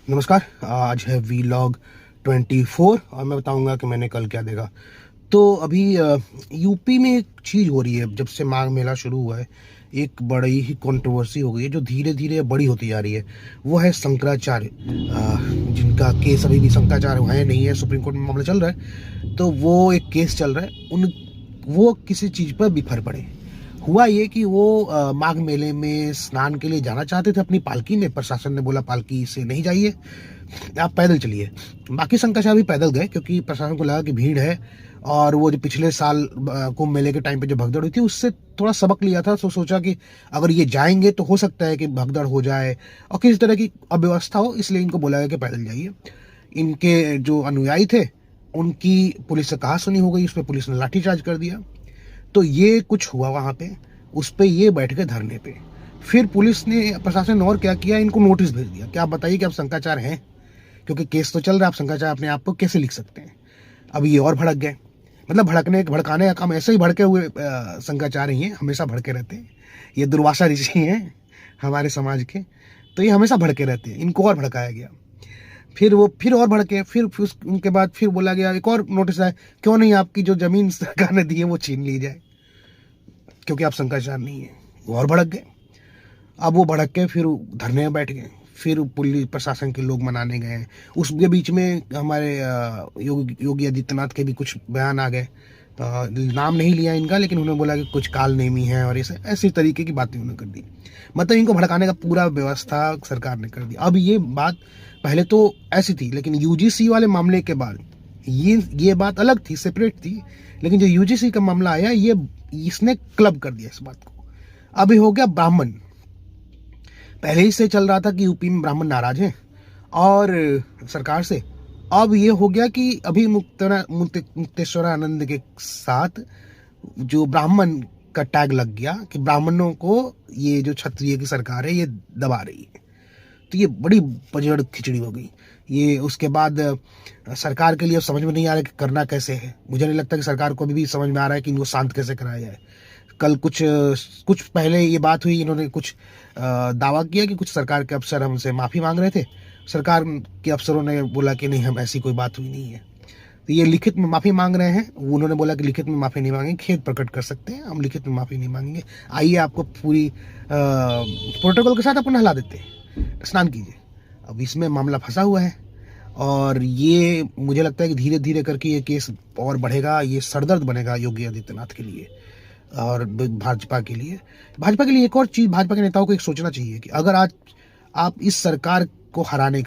नमस्कार। आज है वीलॉग 24 और मैं बताऊंगा कि मैंने कल क्या देखा। तो अभी यूपी में एक चीज़ हो रही है। जब से माघ मेला शुरू हुआ है, एक बड़ी ही कंट्रोवर्सी हो गई है जो धीरे धीरे बड़ी होती जा रही है। वो है शंकराचार्य, जिनका केस अभी भी शंकराचार्य है नहीं है, सुप्रीम कोर्ट में मामला चल रहा है। तो वो एक केस चल रहा है, वो किसी चीज़ पर बिफर पड़े। हुआ ये कि वो माघ मेले में स्नान के लिए जाना चाहते थे अपनी पालकी में। प्रशासन ने बोला पालकी से नहीं जाइए, आप पैदल चलिए। बाकी शंकराचार्य भी पैदल गए क्योंकि प्रशासन को लगा कि भीड़ है। और वो जो पिछले साल कुंभ मेले के टाइम पे जो भगदड़ हुई थी उससे थोड़ा सबक लिया था। तो सोचा कि अगर ये जाएंगे तो हो सकता है कि भगदड़ हो जाए और किसी तरह की अव्यवस्था हो, इसलिए इनको बोला गया कि पैदल जाइए। इनके जो अनुयायी थे उनकी पुलिस से कहा सुनी हो गई, उस पर पुलिस ने लाठीचार्ज कर दिया। तो ये कुछ हुआ वहाँ पे, उस पे ये बैठ गए धरने पे। फिर पुलिस ने, प्रशासन ने और क्या किया, इनको नोटिस भेज दिया कि आप बताइए कि आप शंकराचार्य हैं, क्योंकि केस तो चल रहा है, आप शंकराचार्य अपने आप को कैसे लिख सकते हैं। अब ये और भड़क गए। मतलब भड़काने का काम, ऐसे ही भड़के हुए शंकराचार्य ही हैं, हमेशा भड़के रहते हैं। ये दुर्वासा ऋषि हैं हमारे समाज के, तो ये हमेशा भड़के रहते हैं। इनको और भड़काया गया। फिर वो फिर और भड़के, फिर उनके बाद फिर बोला गया, एक और नोटिस आया, क्यों नहीं आपकी जो जमीन सरकार ने दी है वो छीन ली जाए, क्योंकि आप शंकराचार्य नहीं है। वो और भड़क गए। अब वो भड़क के फिर धरने में बैठ गए। फिर पुलिस प्रशासन के लोग मनाने गए। उसके बीच में हमारे योगी आदित्यनाथ के भी कुछ बयान आ गए। नाम नहीं लिया इनका, लेकिन उन्होंने बोला कि कुछ काल नेमी है और ऐसी तरीके की बातें उन्होंने कर दी। मतलब इनको भड़काने का पूरा व्यवस्था सरकार ने कर दी। अब ये बात पहले तो ऐसी थी, लेकिन यूजीसी वाले मामले के बाद ये बात अलग थी, सेपरेट थी। लेकिन जो यूजीसी का मामला आया, ये इसने क्लब कर दिया इस बात को। अभी हो गया ब्राह्मण। पहले ही से चल रहा था कि यूपी में ब्राह्मण नाराज हैं और सरकार से। अब ये हो गया कि अभी मुक्तेश्वरानंद के साथ जो ब्राह्मण का टैग लग गया कि ब्राह्मणों को ये जो क्षत्रिय की सरकार है ये दबा रही है। तो ये बड़ी पजड़ खिचड़ी हो गई। ये उसके बाद सरकार के लिए समझ में नहीं आ रहा कि करना कैसे है। मुझे नहीं लगता कि सरकार को अभी भी समझ में आ रहा है कि इनको शांत कैसे कराया जाए। कल कुछ पहले ये बात हुई, इन्होंने कुछ दावा किया कि कुछ सरकार के अफसर हमसे माफ़ी मांग रहे थे। सरकार के अफसरों ने बोला कि नहीं, हम ऐसी कोई बात हुई नहीं है। तो ये लिखित में माफ़ी मांग रहे हैं। उन्होंने बोला कि लिखित में माफ़ी नहीं मांगेंगे, खेद प्रकट कर सकते हैं, हम लिखित में माफ़ी नहीं मांगेंगे। आइए आपको पूरी प्रोटोकॉल के साथ अपन नहला देते हैं, स्नान कीजिए। अब इसमें मामला फंसा हुआ है और ये मुझे लगता है कि धीरे धीरे करके ये केस और बढ़ेगा। ये सरदर्द बनेगा योगी आदित्यनाथ के लिए और भाजपा के लिए एक और चीज़ भाजपा के नेताओं को एक सोचना चाहिए कि अगर आज आप इस सरकार को हराने के